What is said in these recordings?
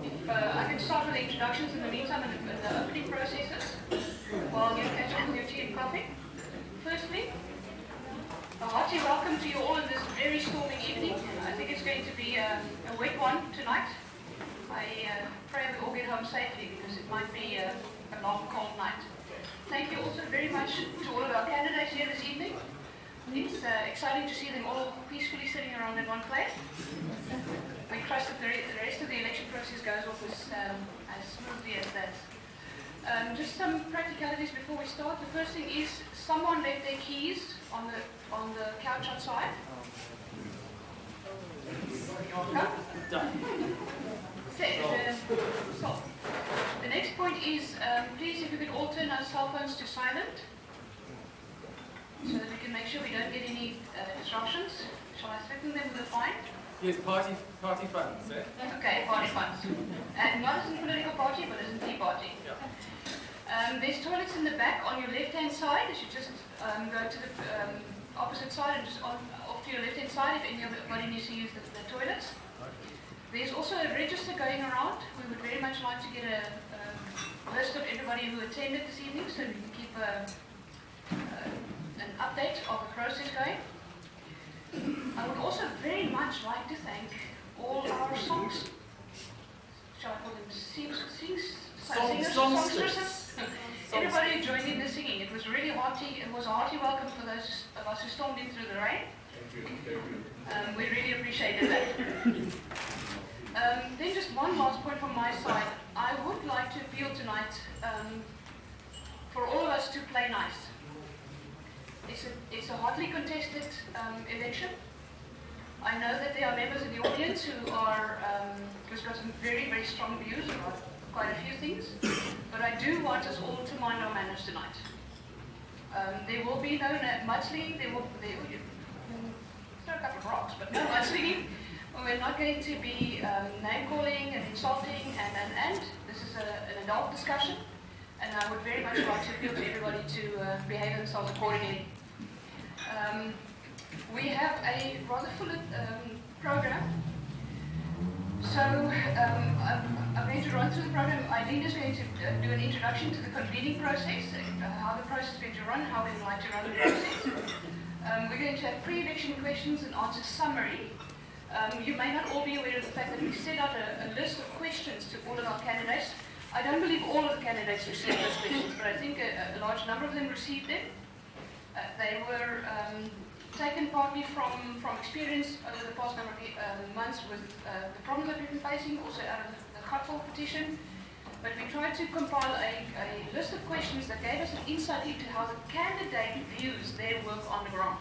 If I can start with the introductions in the meantime and the opening processes while you catch up with your tea and coffee. Firstly, a hearty welcome to you all in this very stormy evening. I think it's going to be a wet one tonight. I pray we all get home safely because it might be a long, cold night. Thank you also very much to all of our candidates here this evening. It's exciting to see them all peacefully sitting around in one place. We trust that the rest of the election process goes off as smoothly as that. Just some practicalities before we start. The first thing is someone left their keys on the couch outside. So, the next point is please if you could all turn our cell phones to silent so that we can make sure we don't get any disruptions. Shall I threaten them with a fine? Yes, party funds, eh? Okay, party funds. And not as in political party, but as in tea party. Yeah. There's toilets in the back on your left-hand side. You should just go to the opposite side and just off to your left-hand side if anybody needs to use the toilets. There's also a register going around. We would very much like to get a list of everybody who attended this evening so we can keep an update of the process going. I would also very much like to thank all our songs. Shall I call them songstresses? Everybody who joined in the singing. It was really hearty. It was a hearty welcome for those of us who stormed in through the rain. We really appreciated that. Then just one last point from my side. I would like to appeal tonight for all of us to play nice. It's a hotly contested election. I know that there are members in the audience who's got some very, very strong views about quite a few things, but I do want us all to mind our manners tonight. There will be no mudslinging. There will throw a couple of rocks, but no mudslinging. We're not going to be name-calling and insulting, and this is an adult discussion, and I would very much like to appeal to everybody to behave themselves accordingly. We have a rather full program, so I'm going to run through the program. Eileen is going to do an introduction to the convening process, how the process is going to run, how we would like to run the process. We're going to have pre-election questions and answer summary. You may not all be aware of the fact that we set out a list of questions to all of our candidates. I don't believe all of the candidates received those questions, but I think a large number of them received them. They were taken partly from experience over the past number of months with the problems that we've been facing, also out of the Gatval petition. But we tried to compile a list of questions that gave us an insight into how the candidate views their work on the ground.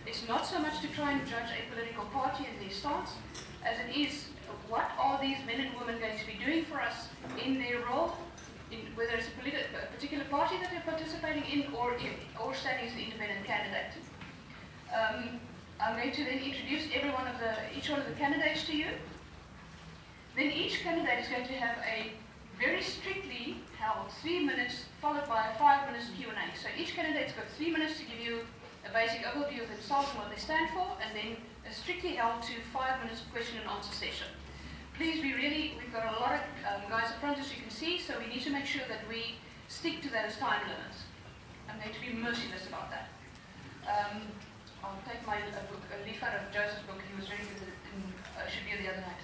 It's not so much to try and judge a political party and their stance, as it is what are these men and women going to be doing for us in their role, whether it's a particular party that they're participating in or standing as an independent candidate. I'm going to then introduce each one of the candidates to you. Then each candidate is going to have a very strictly held 3 minutes followed by a 5 minutes Q&A. So each candidate's got 3 minutes to give you a basic overview of themselves and what they stand for, and then a strictly held to 5 minutes question and answer session. Please we've got a lot of guys up front as you can see, so we need to make sure that we stick to those time limits. I'm going to be merciless about that. I'll take my leaf out of Joseph's book. He was very good at should be the other night.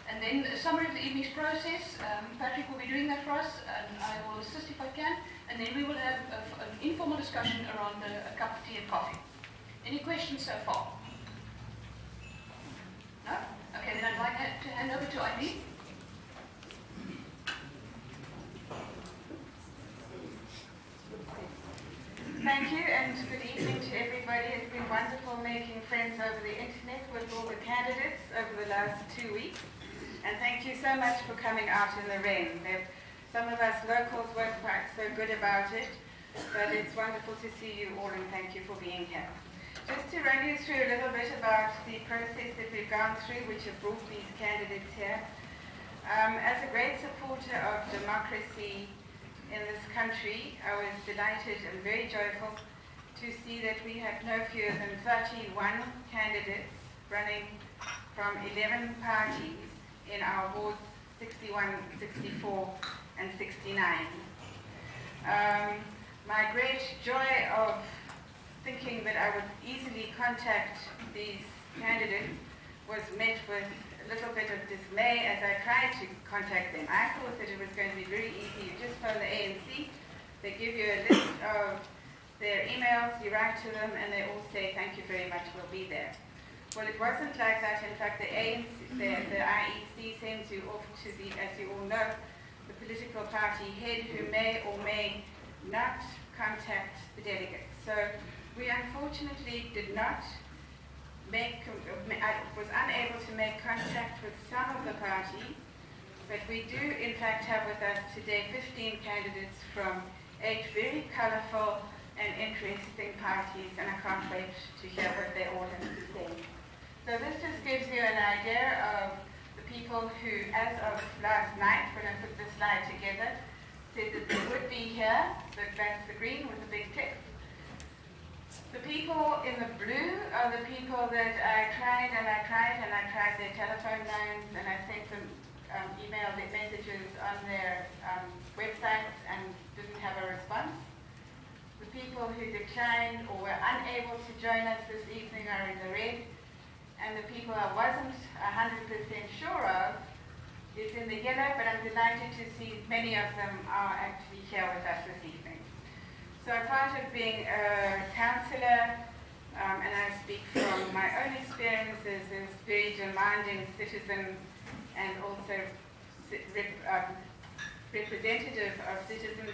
And then a summary of the evening's process. Patrick will be doing that for us, and I will assist if I can. And then we will have an informal discussion around a cup of tea and coffee. Any questions so far? No? Okay, then I'd like to hand over to Eileen. Thank you, and good evening to everybody. It's been wonderful making friends over the internet with all the candidates over the last 2 weeks. And thank you so much for coming out in the rain. Some of us locals weren't quite so good about it, but it's wonderful to see you all, and thank you for being here. Just to run you through a little bit about the process that we've gone through, which have brought these candidates here. As a great supporter of democracy in this country, I was delighted and very joyful to see that we had no fewer than 31 candidates running from 11 parties in our ward 61, 64, and 69. My great joy of thinking that I would easily contact these candidates was met with a little bit of dismay as I tried to contact them. I thought that it was going to be very easy. You just phone the ANC, they give you a list of their emails, you write to them, and they all say, thank you very much, we'll be there. Well, it wasn't like that. In fact, the ANC, the IEC sends you off to the, as you all know, the political party head who may or may not contact the delegates. So we unfortunately did not I was unable to make contact with some of the parties, but we do in fact have with us today 15 candidates from 8 very colourful and interesting parties, and I can't wait to hear what they all have to say. So this just gives you an idea of the people who, as of last night, when I put this slide together, said that they would be here. So that's the green with the big tick. The people in the blue are the people that I tried their telephone lines, and I sent them email their messages on their websites and didn't have a response. The people who declined or were unable to join us this evening are in the red, and the people I wasn't 100% sure of is in the yellow, but I'm delighted to see many of them are actually here with us this evening. So part of being a councillor, and I speak from my own experiences as very demanding citizen and also representative of citizens,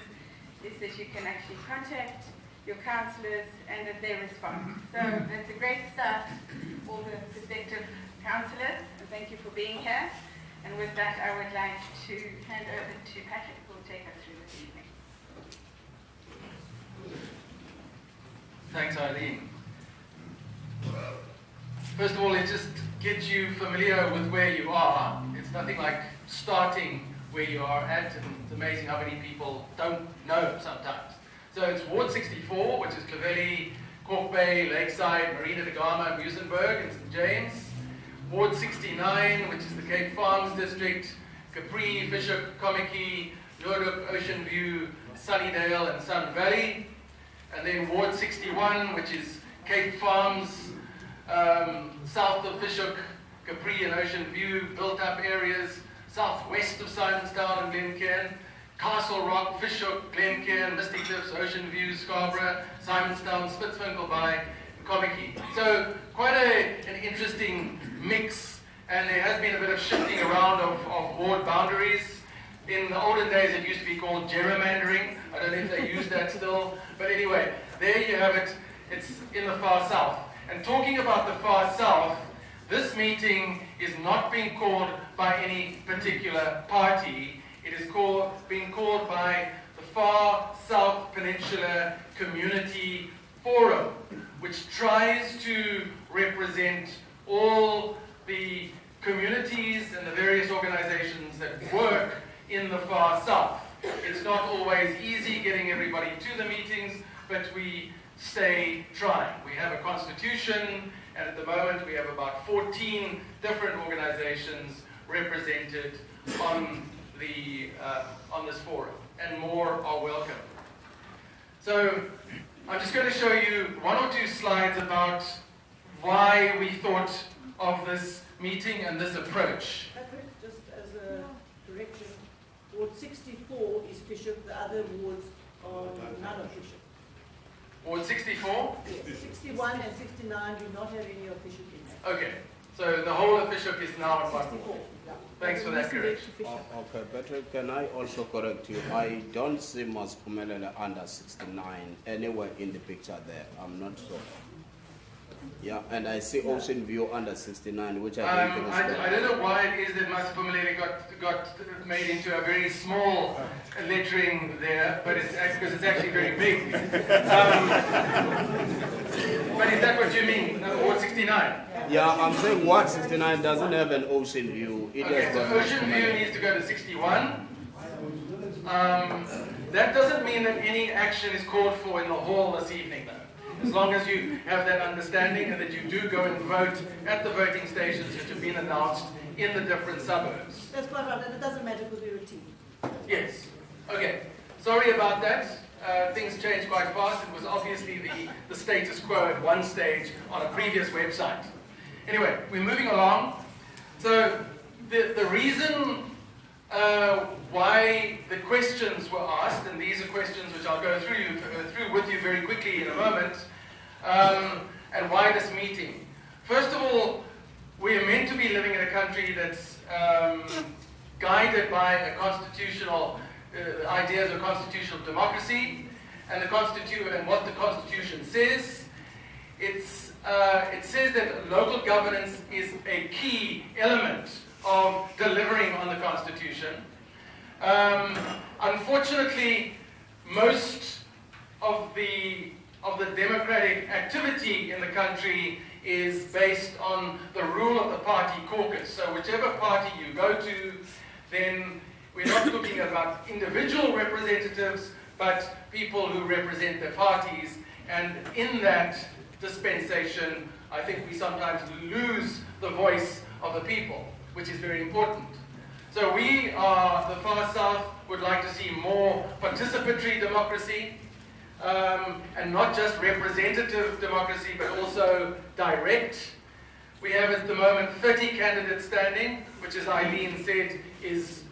is that you can actually contact your councillors and that they respond. So that's a great start, all the prospective councillors, and thank you for being here. And with that, I would like to hand over to Patrick, who will take us through this evening. Thanks, Eileen. First of all, let's just get you familiar with where you are. It's nothing like starting where you are at, and it's amazing how many people don't know sometimes. So it's Ward 64, which is Clovelly, Cork Bay, Lakeside, Marina de Gama, Muizenberg, and St. James. Ward 69, which is the Cape Farms district, Capri, Bishop, Kommetjie, Lourdhoek, Ocean View, Sunnydale, and Sun Valley. And then Ward 61, which is Cape Farms, south of Bishop, Capri and Ocean View, built-up areas, southwest of Simonstown and Glencairn, Castle Rock, Fishhook, Glencairn, Misty Cliffs, Ocean View, Scarborough, Simonstown, Spitzwinkelbaai, and Kommetjie. So quite an interesting mix, and there has been a bit of shifting around of ward boundaries. In the olden days, it used to be called gerrymandering. I don't know if they use that still. But anyway, there you have it. It's in the far south. And talking about the far south, this meeting is not being called by any particular party. It is being called by the Far South Peninsula Community Forum, which tries to represent all the communities and the various organizations that work in the far south. It's not always easy getting everybody to the meetings, but we stay trying. We have a constitution, and at the moment we have about 14 different organizations represented on this forum, and more are welcome. So I'm just going to show you one or two slides about why we thought of this meeting and this approach. Patrick, just as a correction, Ward 64 is Bishop, the other wards are none of Bishop. Ward 64? Yes, 61 and 69 do not have any of Bishop in there. Okay, so the whole of Bishop is now in one 64, ward. yeah. Thanks for that correction. Okay, Patrick, can I also correct you? I don't see Masiphumelele under 69 anywhere in the picture there. I'm not sure. Yeah, and I see Ocean View under 69, which I don't think is I don't know why it is that Masiphumelele got made into a very small lettering there, but it's because it's actually very big. But is that what you mean, Ward 69? Yeah, I'm saying Ward 69 doesn't have an Ocean View. It Okay, has so got Ocean View Masiphumelele. needs to go to 61. That doesn't mean that any action is called for in the hall this evening, though. As long as you have that understanding and that you do go and vote at the voting stations which have been announced in the different suburbs. That's quite right, and it doesn't matter because we're a team. Yes. Okay. Sorry about that. Things changed quite fast. It was obviously the status quo at one stage on a previous website. Anyway, we're moving along. So the reason why the questions were asked, and these are questions which I'll go through with you very quickly in a moment, and why this meeting. First of all, we are meant to be living in a country that's guided by a constitutional ideas of constitutional democracy, and what the Constitution says. It says that local governance is a key element of delivering on the Constitution. Unfortunately, most of the democratic activity in the country is based on the rule of the party caucus. So whichever party you go to, then we're not talking about individual representatives, but people who represent their parties. And in that dispensation, I think we sometimes lose the voice of the people, which is very important. So we the Far South would like to see more participatory democracy, and not just representative democracy, but also direct. We have at the moment 30 candidates standing, which, as Eileen said, is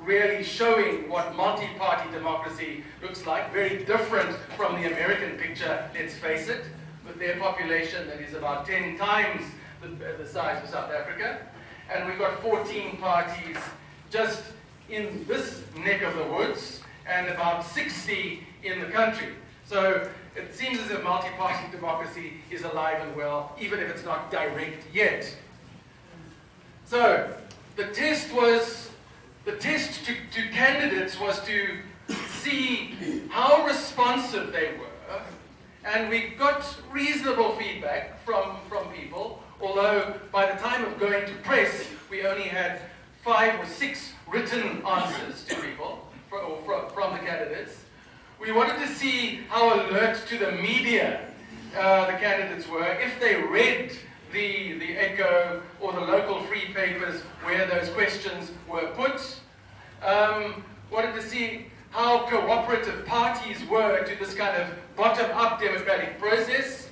really showing what multi-party democracy looks like. Very different from the American picture, let's face it, with their population that is about 10 times the size of South Africa. And we've got 14 parties just in this neck of the woods, and about 60 in the country. So it seems as if multi-party democracy is alive and well, even if it's not direct yet. So the test to candidates was to see how responsive they were, and we got reasonable feedback from people, although by the time of going to press, we only had 5 or 6 written answers to people from the candidates. We wanted to see how alert to the media the candidates were, if they read the Echo or the local free papers where those questions were put. Wanted to see how cooperative parties were to this kind of bottom-up democratic process,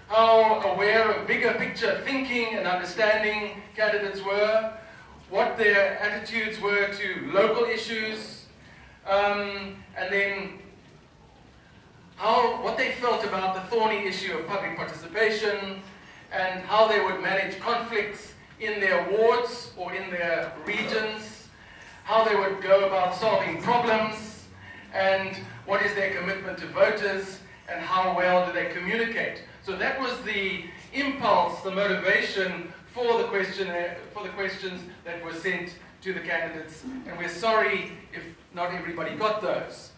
how aware of bigger picture thinking and understanding candidates were, what their attitudes were to local issues, and then what they felt about the thorny issue of public participation, and how they would manage conflicts in their wards or in their regions, how they would go about solving problems, and what is their commitment to voters, and how well do they communicate. So that was the impulse, the motivation for the questions that were sent to the candidates, and we're sorry if not everybody got those.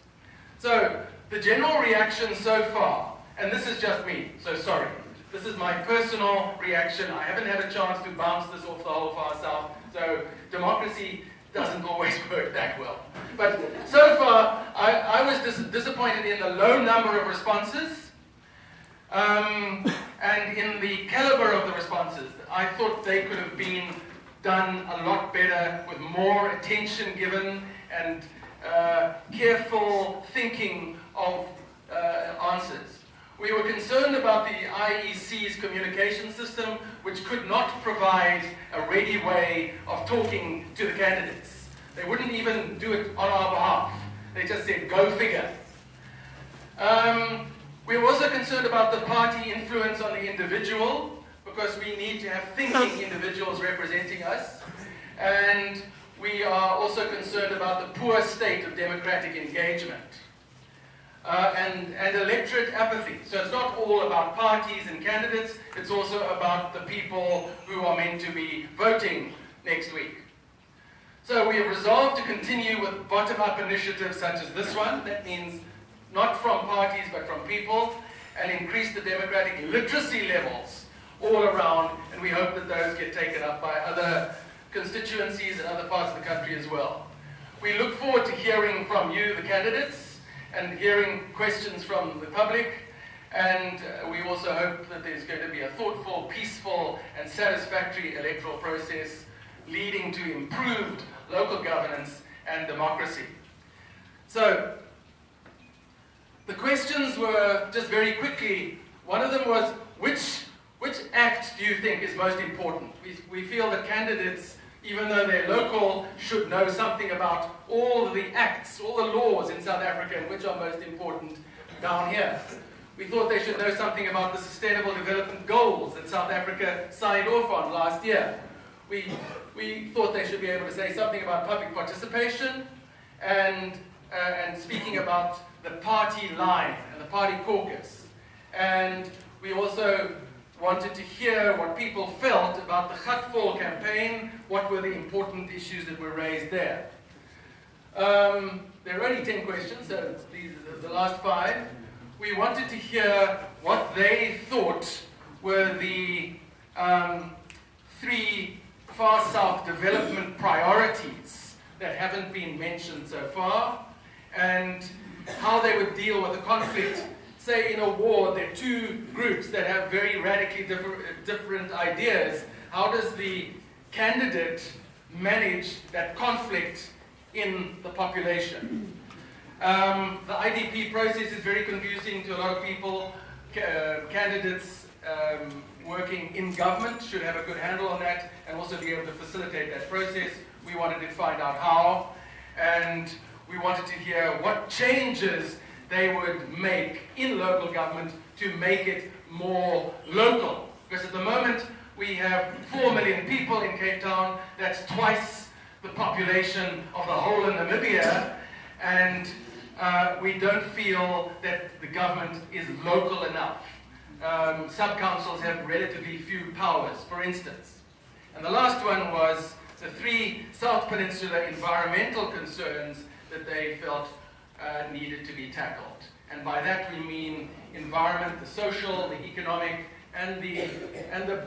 So the general reaction so far, and this is just me, so sorry. This is my personal reaction. I haven't had a chance to bounce this off the whole Far South, so democracy doesn't always work that well. But so far, I was disappointed in the low number of responses, and in the caliber of the responses. I thought they could have been done a lot better, with more attention given and careful thinking of answers. We were concerned about the IEC's communication system, which could not provide a ready way of talking to the candidates. They wouldn't even do it on our behalf. They just said, go figure. We were also concerned about the party influence on the individual, because we need to have thinking individuals representing us. And we are also concerned about the poor state of democratic engagement. And electorate apathy. So it's not all about parties and candidates, it's also about the people who are meant to be voting next week. So we have resolved to continue with bottom-up initiatives such as this one. That means not from parties but from people, and increase the democratic literacy levels all around, and we hope that those get taken up by other constituencies and other parts of the country as well. We look forward to hearing from you, the candidates, and hearing questions from the public, and we also hope that there's going to be a thoughtful, peaceful, and satisfactory electoral process leading to improved local governance and democracy. So, the questions were, just very quickly, one of them was, which act do you think is most important? We feel that candidates, even though they're local, should know something about all the acts, all the laws in South Africa, and which are most important down here. We thought they should know something about the Sustainable Development Goals that South Africa signed off on last year. We thought they should be able to say something about public participation and speaking about the party line and the party caucus. And we also wanted to hear what people felt about the Gatfall campaign, what were the important issues that were raised there. There are only 10 questions, so these are the last 5. We wanted to hear what they thought were the 3 Far South development priorities that haven't been mentioned so far, and how they would deal with the conflict. Say in a war, there are 2 groups that have very radically different ideas. How does the candidate manage that conflict in the population? The IDP process is very confusing to a lot of people. Candidates working in government should have a good handle on that and also be able to facilitate that process. We wanted to find out how, and we wanted to hear what changes they would make in local government to make it more local. Because at the moment, we have 4 million people in Cape Town. That's twice the population of the whole of Namibia, and we don't feel that the government is local enough. Sub-councils have relatively few powers, for instance. And the last one was the 3 South Peninsula environmental concerns that they felt needed to be tackled. And by that we mean environment, the social, the economic, and the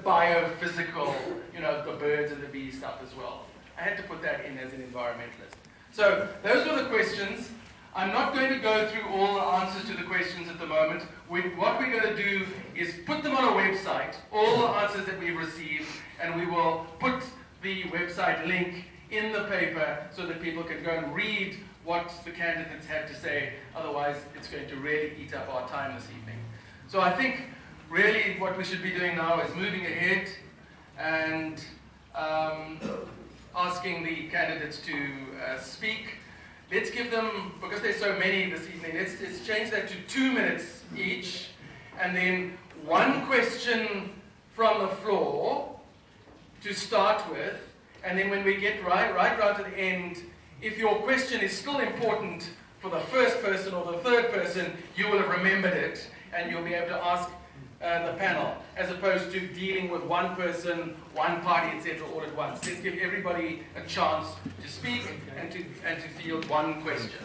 biophysical, the birds and the bees stuff as well. I had to put that in as an environmentalist. So those were the questions. I'm not going to go through all the answers to the questions at the moment. What we're going to do is put them on a website, all the answers that we've received, and we will put the website link in the paper so that people can go and read what the candidates had to say. Otherwise, it's going to really eat up our time this evening. So I think really what we should be doing now is moving ahead and asking the candidates to speak. Let's give them, because there's so many this evening, let's change that to 2 minutes each, and then 1 question from the floor to start with, and then when we get right round to the end, if your question is still important for the first person or the third person, you will have remembered it, and you'll be able to ask the panel, as opposed to dealing with 1 person, 1 party, etc. all at once. Let's give everybody a chance to speak and to field 1 question.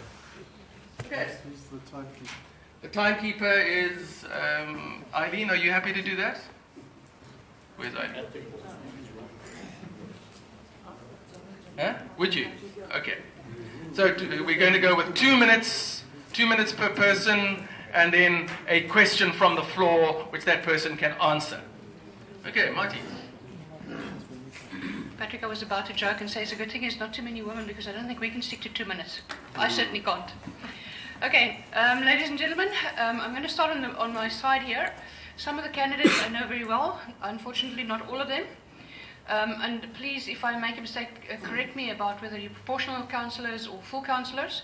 Okay. Who's the timekeeper? The timekeeper is Eileen. Are you happy to do that? Where's Eileen? Huh? Would you? Okay. So we're going to go with 2 minutes, 2 minutes per person, and then a question from the floor, which that person can answer. Okay, Marty. Patrick, I was about to joke and say it's a good thing there's not too many women because I don't think we can stick to 2 minutes. I certainly can't. Okay, ladies and gentlemen, I'm going to start on my side here. Some of the candidates I know very well, unfortunately not all of them. And please, if I make a mistake, correct me about whether you're proportional councillors or full councillors.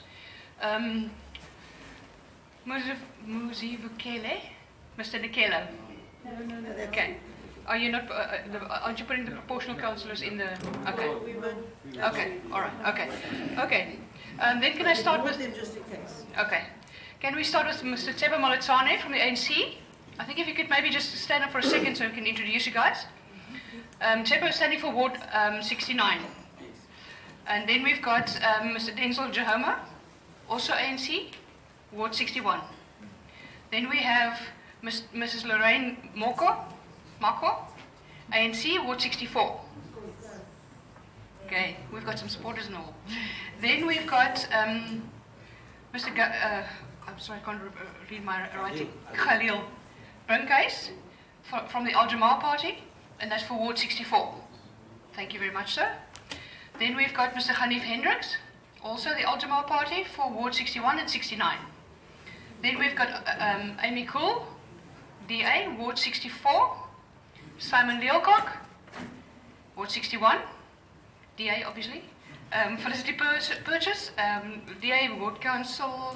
Muzivukele? Mr. Nikelo? No. Okay. Are you not? Aren't you putting the proportional councillors in the? Okay. Okay. All right. Okay. Then can I start with them just in case? Okay. Can we start with Mr. Tsebo Maletsane from the ANC? I think if you could maybe just stand up for a second so we can introduce you guys. Tsebo is standing for Ward 69. And then we've got Mr. Denzel Jahoma, also ANC, Ward 61. Then we have Mrs. Lorraine Mako, ANC, Ward 64. Okay, we've got some supporters and all. Then we've got Mr. I'm sorry, I can't read my writing. Khalil Brinkhuis from the Al Jamaa Party, and that's for Ward 64. Thank you very much, sir. Then we've got Mr. Hanif Hendricks, also the Aljamal Party for Ward 61 and 69. Then we've got Amy Cool, DA, Ward 64. Simon Leelcock, Ward 61, DA obviously. Felicity Purchase, DA, Ward Council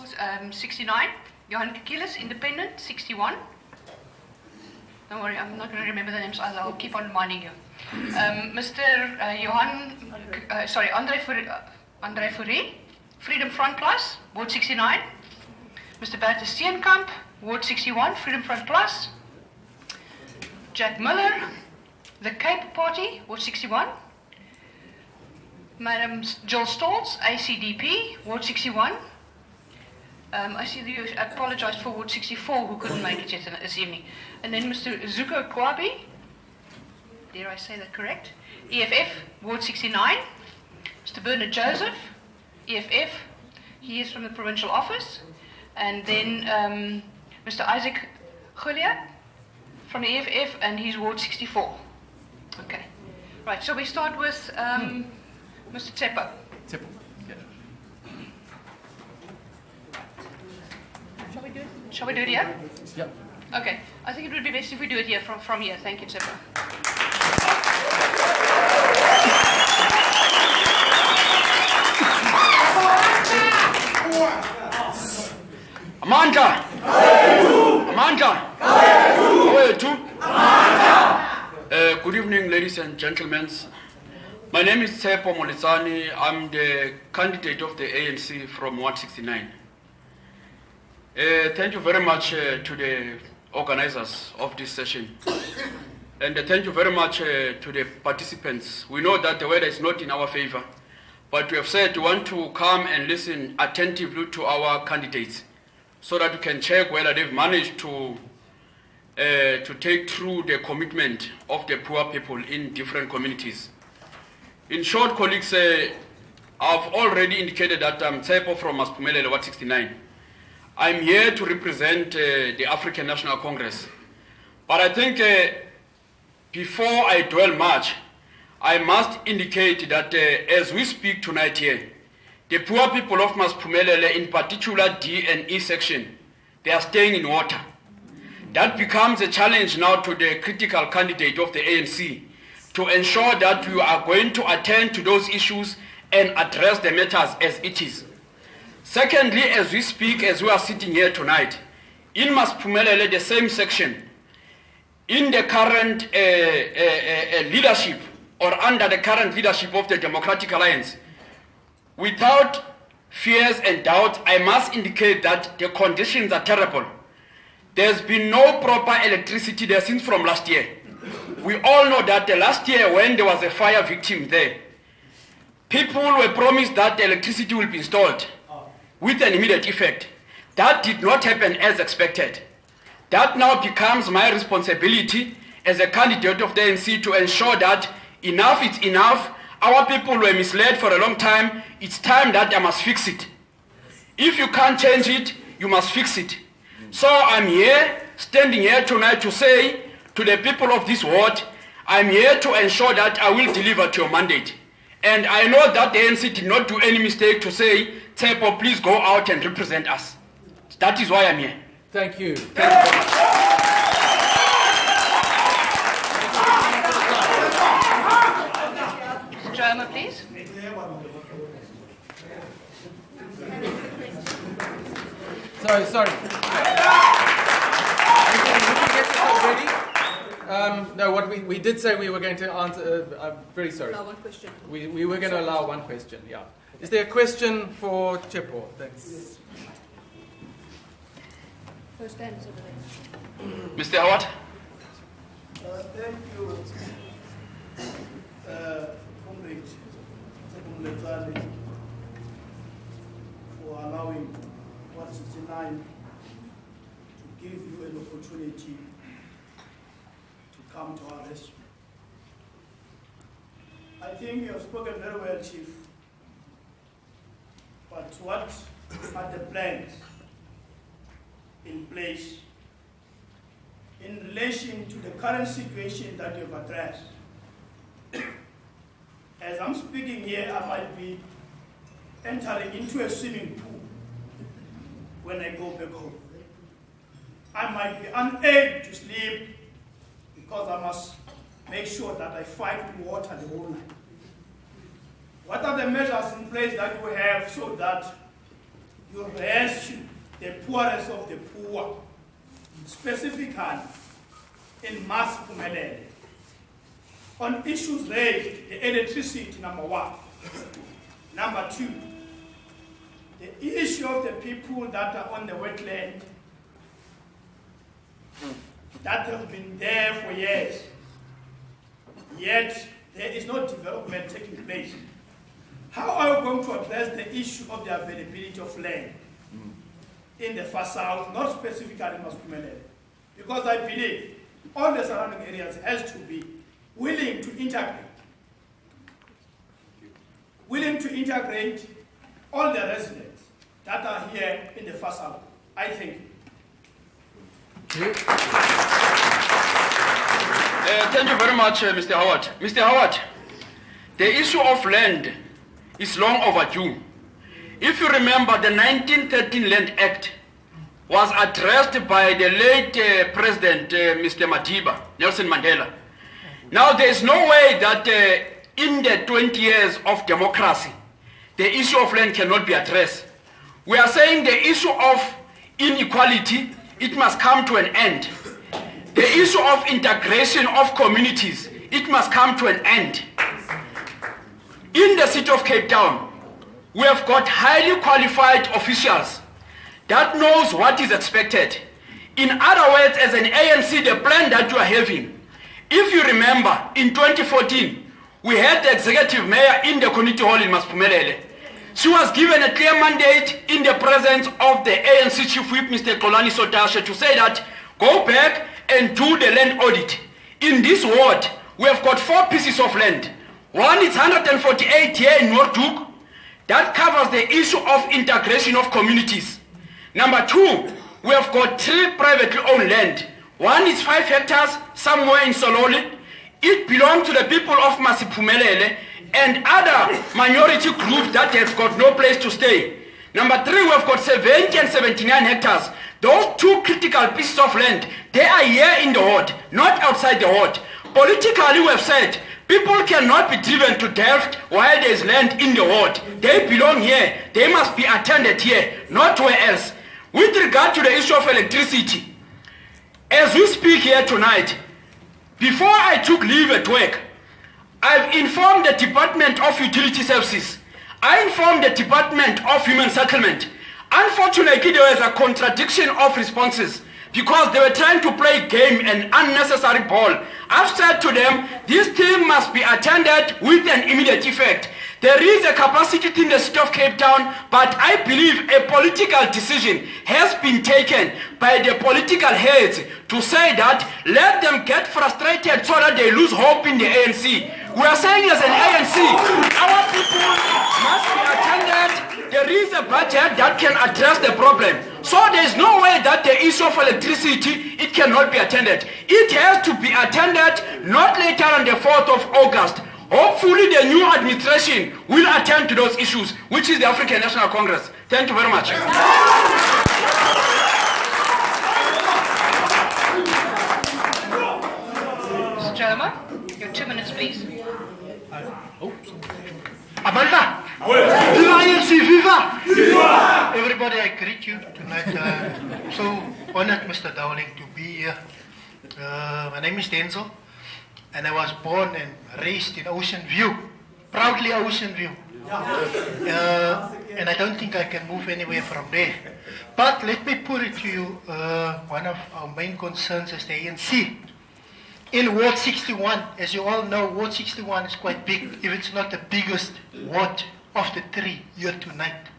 69. Johan Kikilis, Independent, 61. Don't worry, I'm not going to remember the names either. I'll keep on reminding you. Mr. Andre Fourie, Freedom Front Plus, Ward 69. Mr. Bertus Steenkamp, Ward 61, Freedom Front Plus. Jack Miller, the Cape Party, Ward 61. Madam Jill Stoltz, ACDP, Ward 61. I see that you apologized for Ward 64 who couldn't make it yet this evening. And then Mr. Zuko Kwabi, dare I say that correct? EFF, Ward 69. Mr. Bernard Joseph, EFF, he is from the provincial office. And then Mr. Isaac Julia from the EFF, and he's Ward 64. Okay. Right, so we start with Mr. Tsepo. Tsepo. Yeah. Shall we do it here? Yeah. Okay. I think it would be best if we do it here from here. Thank you, Tsepo. Amandla! Amandla! Good evening, ladies and gentlemen. My name is Tsepo Moletsani. I'm the candidate of the ANC from Ward 69. Thank you very much to the organizers of this session. And thank you very much to the participants. We know that the weather is not in our favor, but we have said we want to come and listen attentively to our candidates so that we can check whether they've managed to take through the commitment of the poor people in different communities. In short, colleagues, I've already indicated that I'm Tsepo from Masiphumelele, Ward 69. I'm here to represent the African National Congress. But I think before I dwell much, I must indicate that as we speak tonight here, the poor people of Masiphumelele, in particular D and E section, they are staying in water. That becomes a challenge now to the critical candidate of the ANC to ensure that we are going to attend to those issues and address the matters as it is. Secondly, as we speak, as we are sitting here tonight, in Masiphumelele, the same section, in the current leadership or under the current leadership of the Democratic Alliance, without fears and doubts, I must indicate that the conditions are terrible. There's been no proper electricity there since from last year. We all know that last year when there was a fire victim there, people were promised that the electricity will be installed with an immediate effect. That did not happen as expected. That now becomes my responsibility as a candidate of the ANC to ensure that enough is enough. Our people were misled for a long time. It's time that I must fix it. If you can't change it, you must fix it. So I'm here, standing here tonight to say to the people of this ward, I'm here to ensure that I will deliver to your mandate. And I know that the ANC did not do any mistake to say, Tsepo, please go out and represent us. That is why I'm here. Thank you. Thank you very much. Mr. Drama, please. Sorry. No, what we did say we were going to answer, I'm very sorry. Allow one question. We were going to allow one question, yeah. Is there a question for Tsepo? Thanks. First hand is over there. Mr. Howard? Thank you, Comrade Tsepo for allowing Ward 69 to give you an opportunity to come to our rescue. I think you have spoken very well, Chief. But what are the plans in place in relation to the current situation that you've addressed? As I'm speaking here, I might be entering into a swimming pool when I go back home. I might be unable to sleep because I must make sure that I fight water the whole night. What are the measures in place that we have so that you rescue the poorest of the poor, specifically in Mas Phumelele? On issues raised, the electricity, number one. Number two, the issue of the people that are on the wetland that have been there for years, yet there is no development taking place. How are we going to address the issue of the availability of land in the far south, not specifically in Mas Phumelele? Because I believe all the surrounding areas has to be willing to integrate all the residents that are here in the far south. I thank you. Thank you very much, Mr. Howard. Mr. Howard, the issue of land is long overdue. If you remember, the 1913 Land Act was addressed by the late President, Mr. Madiba, Nelson Mandela. Now, there is no way that in the 20 years of democracy, the issue of land cannot be addressed. We are saying the issue of inequality, it must come to an end. The issue of integration of communities, it must come to an end. In the city of Cape Town, we have got highly qualified officials that knows what is expected. In other words, as an ANC, the plan that you are having, if you remember, in 2014, we had the executive mayor in the community hall in Mas Phumelele. She was given a clear mandate in the presence of the ANC chief whip, Mr. Kolani Sotashe, to say that go back and do the land audit. In this ward, we have got 4 pieces of land. One is 148 here in North Duke. That covers the issue of integration of communities. Number 2, we have got 3 privately owned land. One is 5 hectares somewhere in Sololi. It belongs to the people of Mas Phumelele and other minority groups that have got no place to stay. Number 3, we have got 70 and 79 hectares. Those 2 critical pieces of land, they are here in the ward, not outside the ward. Politically, we have said, people cannot be driven to Delft while there is land in the ward. They belong here. They must be attended here, not where else. With regard to the issue of electricity, as we speak here tonight, before I took leave at work, I've informed the Department of Utility Services. I informed the Department of Human Settlement. Unfortunately, there was a contradiction of responses because they were trying to play game and unnecessary ball. I've said to them, this thing must be attended with an immediate effect. There is a capacity in the city of Cape Town, but I believe a political decision has been taken by the political heads to say that let them get frustrated so that they lose hope in the ANC. We are saying as an ANC, our people must be attended. There is a budget that can address the problem. So there is no way that the issue of electricity, it cannot be attended. It has to be attended not later than the 4th of August. Hopefully the new administration will attend to those issues, which is the African National Congress. Thank you very much. Mr. Chalama, your 2 minutes, please. Amanda! Viva ANC! Viva! Viva! Everybody, I greet you tonight. So honored, Mr. Dowling, to be here. My name is Denzel, and I was born and raised in Ocean View. Proudly Ocean View. And I don't think I can move anywhere from there. But let me put it to you, one of our main concerns is the ANC. In Ward 61, as you all know, Ward 61 is quite big, if it's not the biggest ward of the 3 here tonight.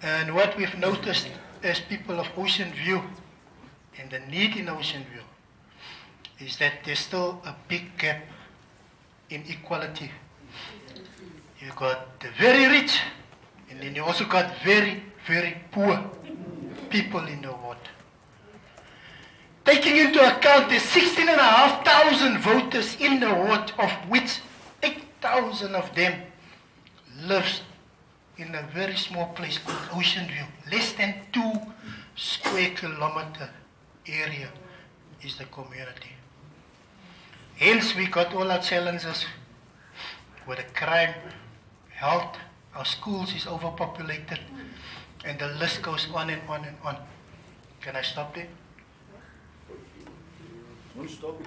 And what we've noticed as people of Ocean View, and the need in Ocean View, is that there's still a big gap in equality. You got the very rich, and then you also got very, very poor people in the ward. Taking into account the 16,500 voters in the ward, of which 100,000 of them lives in a very small place called Ocean View. Less than 2 square kilometer area is the community. Hence we got all our challenges with the crime, health, our schools is overpopulated, and the list goes on and on and on. Can I stop there? Don't stop it.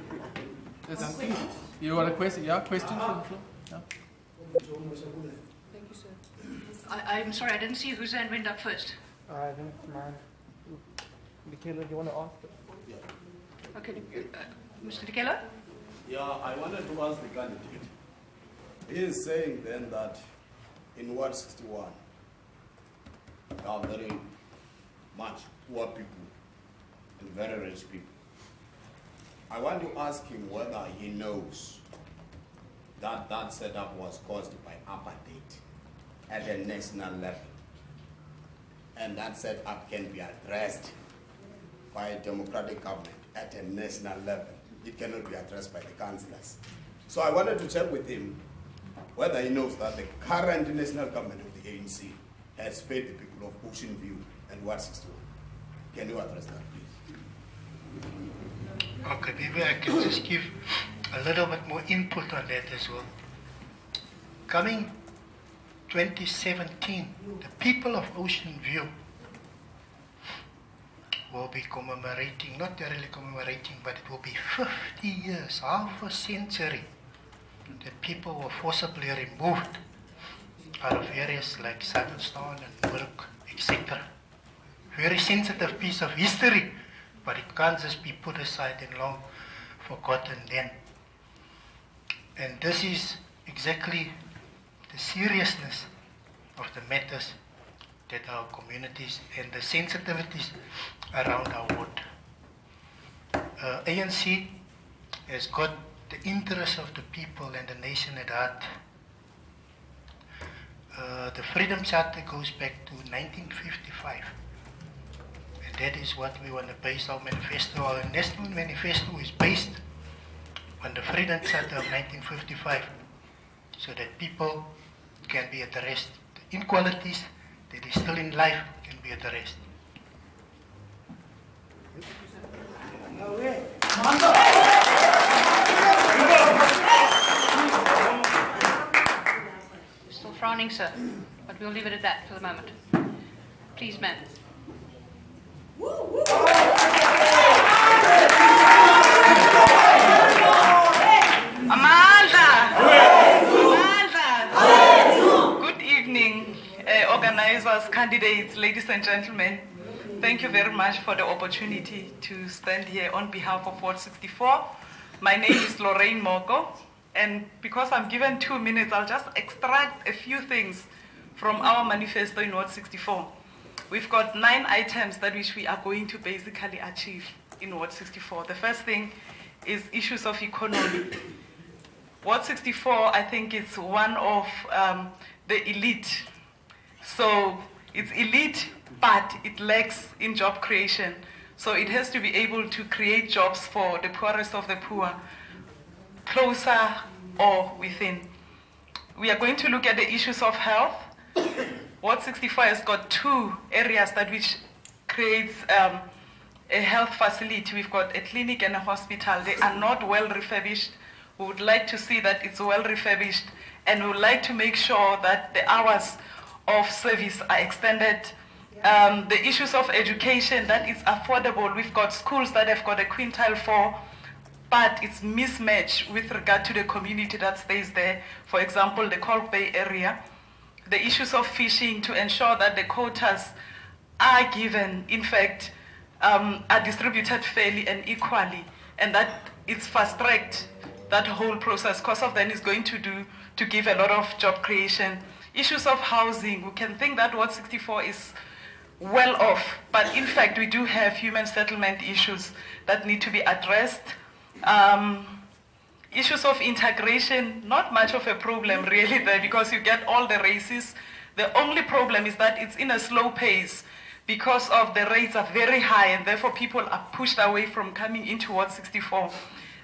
You got a question? Yeah, question from the floor? Yeah. Thank you, sir. I'm sorry, I didn't see whose hand went up first. I think it's mine. Michaela, do you want to ask? Okay, Mr. De Keller? Yeah, I wanted to ask the candidate. He is saying then that in Ward 61, there are very much poor people and very rich people. I want to ask him whether he knows that that setup was caused by apartheid at a national level. And that setup can be addressed by a democratic government at a national level. It cannot be addressed by the councillors. So I wanted to check with him whether he knows that the current national government of the ANC has failed the people of Ocean View and Ward 61. Can you address that, please? Okay, maybe I can just give a little bit more input on that as well. Coming 2017, the people of Ocean View will be commemorating, not really commemorating, but it will be 50 years, half a century, that people were forcibly removed out of areas like Saddlestone and Wilk, etc. Very sensitive piece of history, but it can't just be put aside and long forgotten then. And this is exactly the seriousness of the matters that our communities and the sensitivities around our ward. ANC has got the interests of the people and the nation at heart. The Freedom Charter goes back to 1955. And that is what we want to base our manifesto. Our national manifesto is based on the Freedom Charter of 1955, so that people can be addressed. The inequalities that is still in life can be addressed. Still frowning, sir, but we'll leave it at that for the moment. Please, ma'am. Good evening, organizers, candidates, ladies and gentlemen. Thank you very much for the opportunity to stand here on behalf of Ward 64. My name is Lorraine Moko, and because I'm given 2 minutes, I'll just extract a few things from our manifesto in Ward 64. We've got 9 items that which we are going to basically achieve in Ward 64. The first thing is issues of economy. Ward 64, I think, is one of the elite. So it's elite, but it lacks in job creation. So it has to be able to create jobs for the poorest of the poor, closer or within. We are going to look at the issues of health. Ward 64 has got 2 areas that which creates a health facility. We've got a clinic and a hospital. They are not well refurbished. We would like to see that it's well refurbished, and we would like to make sure that the hours of service are extended. The issues of education, that is affordable. We've got schools that have got a quintile 4, but it's mismatched with regard to the community that stays there. For example, the Kalk Bay area. The issues of fishing, to ensure that the quotas are given, in fact, are distributed fairly and equally, and that it's fast-tracked, that whole process. Because of that is going to give a lot of job creation. Issues of housing, we can think that Ward 64 is well off, but in fact we do have human settlement issues that need to be addressed. Issues of integration, not much of a problem really there, because you get all the races. The only problem is that it's in a slow pace because of the rates are very high, and therefore people are pushed away from coming into Ward 64.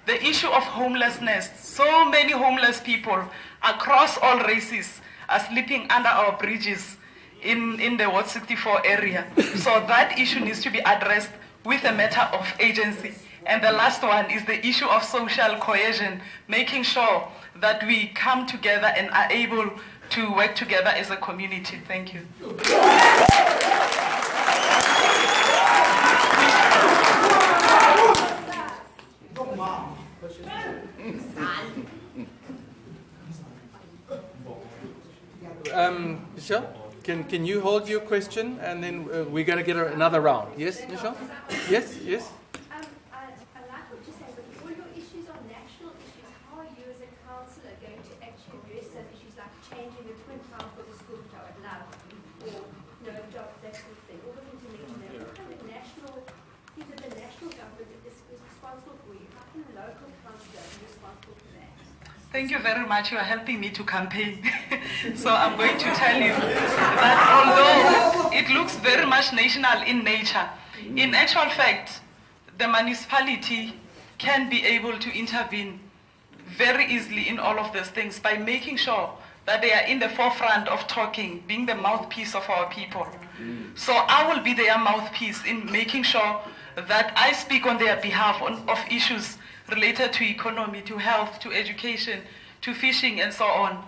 the issue of homelessness. So many homeless people across all races are sleeping under our bridges in the Ward 64 area. So that issue needs to be addressed with a matter of agency. And the last one is the issue of social cohesion, making sure that we come together and are able to work together as a community. Thank you. Michelle, can you hold your question and then we're going to get another round. Yes, Michelle? Yes, yes. I like what you say, but all your issues are national issues. How are you as a councillor going to actually address those issues like changing the twin power for the school, which I would love, or no job, that sort of thing, all the things you mentioned there. What kind of national things that the national government is responsible for you? How can the local councillor be responsible for that? Thank you very much. You are helping me to campaign. So I'm going to tell you that although it looks very much national in nature, in actual fact, the municipality can be able to intervene very easily in all of these things by making sure that they are in the forefront of talking, being the mouthpiece of our people. So I will be their mouthpiece in making sure that I speak on their behalf of issues related to economy, to health, to education, to fishing, and so on.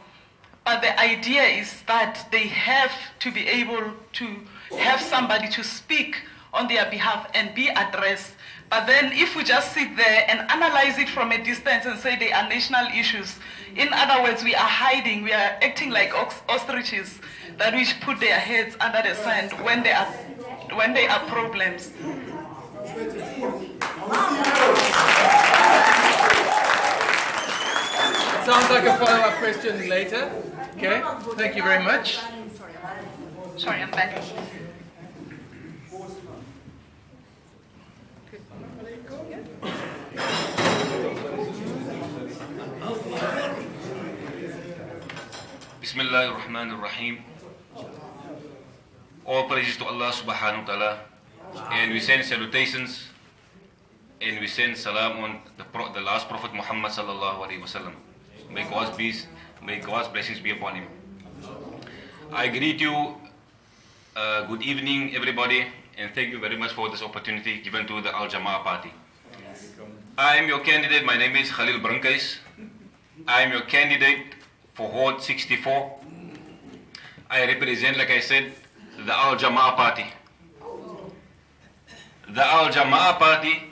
But the idea is that they have to be able to have somebody to speak on their behalf and be addressed. But then if we just sit there and analyze it from a distance and say they are national issues, in other words, we are hiding, we are acting like ostriches that we put their heads under the sand when there are problems. Sounds like a follow-up question later. Okay, thank you very much. Sorry, I'm back. Bismillah ar-Rahman ar-Rahim. All praises to Allah subhanahu wa ta'ala. And we send salutations and we send salam on the last Prophet Muhammad sallallahu alaihi wasallam. May God's peace, may God's blessings be upon him. I greet you, good evening everybody, and thank you very much for this opportunity given to the Al Jama'ah Party. I am your candidate, my name is Khalil Brankais. I am your candidate for Ward 64. I represent, like I said, the Al Jama'ah Party. The Al Jama'ah Party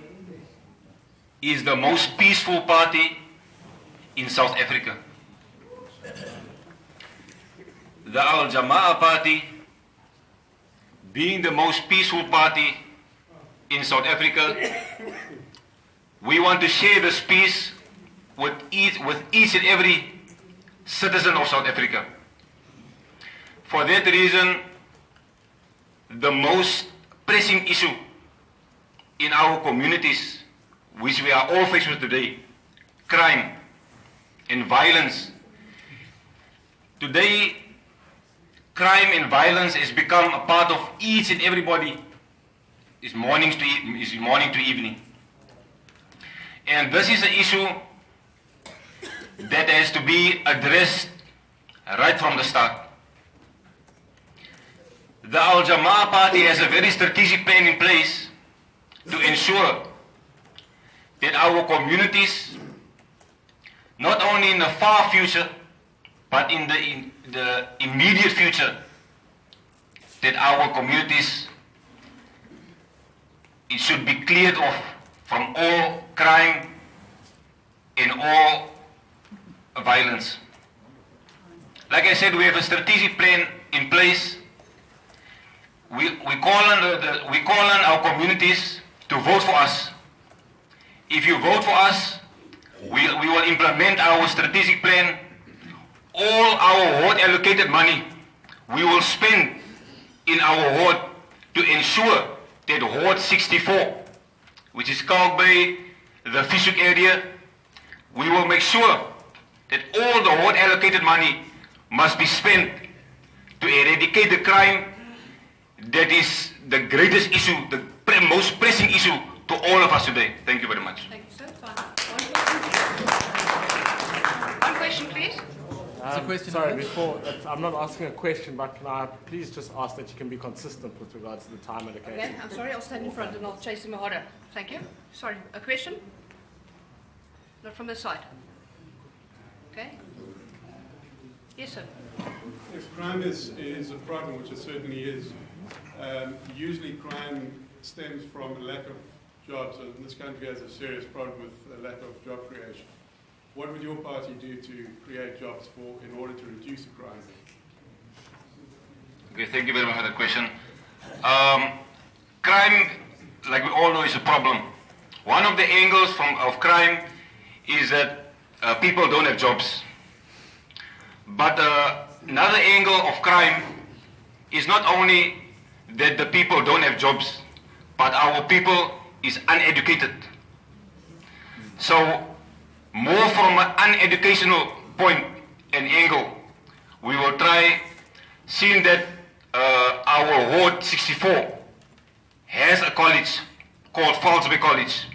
is the most peaceful party in South Africa. The Al Jama'ah Party, being the most peaceful party in South Africa, we want to share this peace with each and every citizen of South Africa. For that reason, the most pressing issue in our communities, which we are all faced with today, crime and violence. Today, crime and violence has become a part of each and everybody. Is morning to evening. And this is an issue that has to be addressed right from the start. The Al Jama'ah Party has a very strategic plan in place to ensure that our communities, not only in the far future, but in the immediate future, that our communities, it should be cleared off from all crime and all violence. Like I said, we have a strategic plan in place. We call on our communities to vote for us. If you vote for us, we will implement our strategic plan. All our ward allocated money we will spend in our ward to ensure that Ward 64, which is Kalk Bay, the Fishhoek area, we will make sure that all the ward allocated money must be spent to eradicate the crime that is the greatest issue, the most pressing issue to all of us today. Thank you very much. Thank you, sir. It's a question. Sorry, I'm not asking a question, but can I please just ask that you can be consistent with regards to the time allocation? Okay, I'm sorry, I'll stand in front and I'll chase him harder. Thank you. Sorry, a question? Not from this side. Okay. Yes, sir. If crime is a problem, which it certainly is, usually crime stems from a lack of jobs, and this country has a serious problem with a lack of job creation. What would your party do to create jobs in order to reduce the crime? Okay, thank you very much for the question. Crime, like we all know, is a problem. One of the angles of crime is that people don't have jobs. But another angle of crime is not only that the people don't have jobs, but our people is uneducated. So, more from an uneducational point and angle, we will try, seeing that our Ward 64 has a college called Falsby College.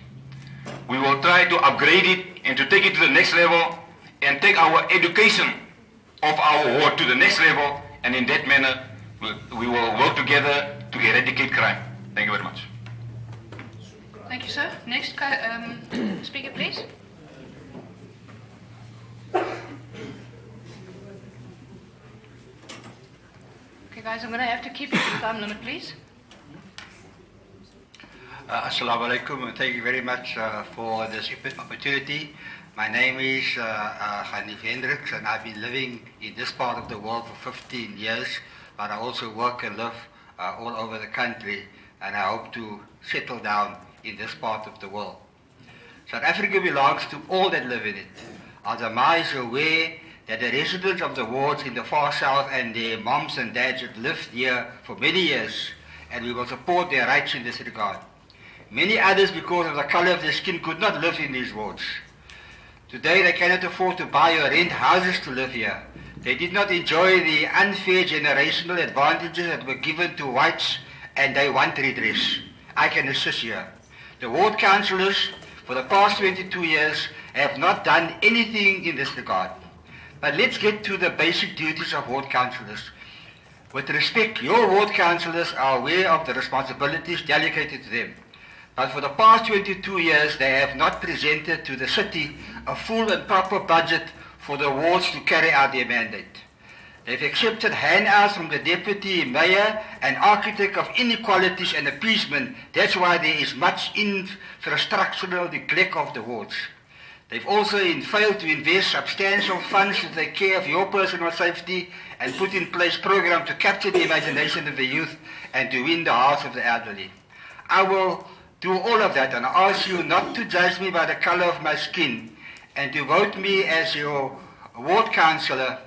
We will try to upgrade it and to take it to the next level and take our education of our ward to the next level, and in that manner we will work together to eradicate crime. Thank you very much. Thank you, sir. Next speaker, please. Okay, guys, I'm going to have to keep you to the time limit, please. Assalamu alaikum, and thank you very much for this opportunity. My name is Hanif Hendricks, and I've been living in this part of the world for 15 years, but I also work and live all over the country, and I hope to settle down in this part of the world. South Africa belongs to all that live in it. Al-Jamaa is aware that the residents of the wards in the far south and their moms and dads have lived here for many years, and we will support their rights in this regard. Many others, because of the color of their skin, could not live in these wards. Today they cannot afford to buy or rent houses to live here. They did not enjoy the unfair generational advantages that were given to whites, and they want redress. I can assist here. The ward councillors for the past 22 years have not done anything in this regard. But let's get to the basic duties of ward councillors. With respect, your ward councillors are aware of the responsibilities delegated to them. But for the past 22 years, they have not presented to the city a full and proper budget for the wards to carry out their mandate. They've accepted handouts from the deputy mayor and architect of inequalities and appeasement. That's why there is much infrastructural neglect of the wards. They've also failed to invest substantial funds to take care of your personal safety and put in place programs to capture the imagination of the youth and to win the hearts of the elderly. I will do all of that, and I ask you not to judge me by the color of my skin and to vote me as your ward councillor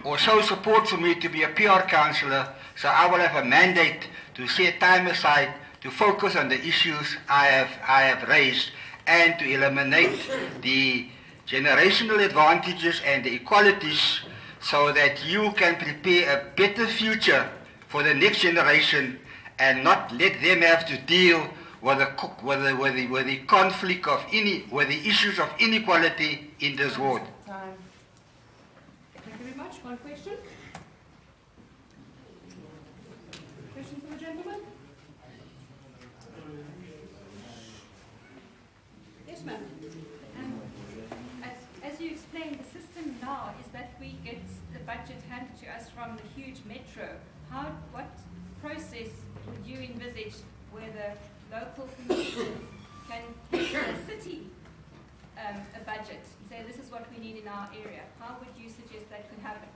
or show support for me to be a PR councillor, so I will have a mandate to set time aside to focus on the issues I have raised and to eliminate the generational advantages and the equalities so that you can prepare a better future for the next generation and not let them have to deal with the conflict of with the issues of inequality in this ward. Time. Thank you very much. One question? Question for the gentleman? Yes, ma'am. As you explained, the system now is that we get the budget handed to us from the huge metro. What process would you envisage where the local community can give the city a budget and say this is what we need in our area? How would you suggest that could happen?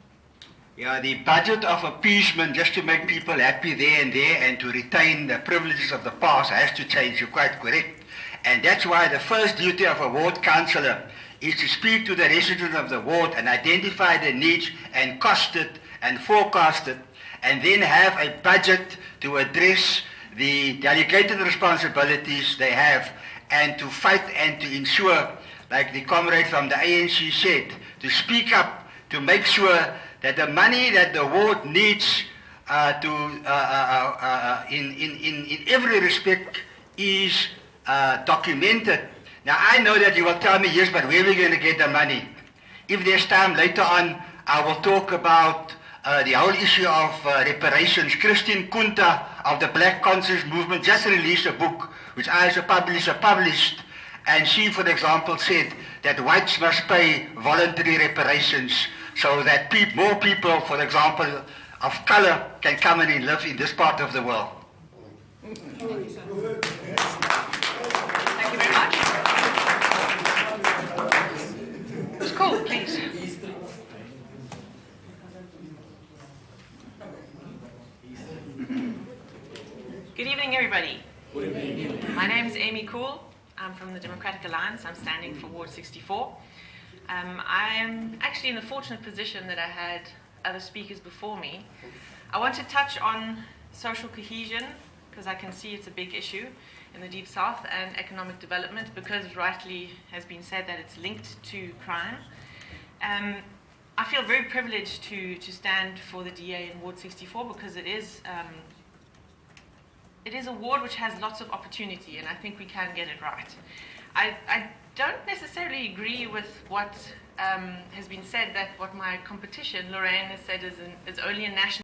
Yeah, the budget of appeasement just to make people happy there and to retain the privileges of the past has to change. You're quite correct. And that's why the first duty of a ward councillor is to speak to the residents of the ward and identify the needs and cost it and forecast it, and then have a budget to address the delegated responsibilities they have, and to fight and to ensure, like the comrade from the ANC said, to speak up, to make sure that the money that the ward needs in every respect is documented. Now I know that you will tell me, yes, but where are we going to get the money? If there's time later on, I will talk about the whole issue of reparations. Christine Kunta of the Black Conscious Movement just released a book which I as a publisher published, and she, for example, said that whites must pay voluntary reparations so that more people, for example, of color can come in and live in this part of the world. Thank you very much. Ms. Cole, please. Good evening, everybody. Good evening. My name is Amy Cool. I'm from the Democratic Alliance. I'm standing for Ward 64. I am actually in the fortunate position that I had other speakers before me. I want to touch on social cohesion because I can see it's a big issue in the Deep South, and economic development because rightly has been said that it's linked to crime. I feel very privileged to stand for the DA in Ward 64 because it is a ward which has lots of opportunity, and I think we can get it right. I don't necessarily agree with what has been said, that what my competition, Lorraine, has said is only a national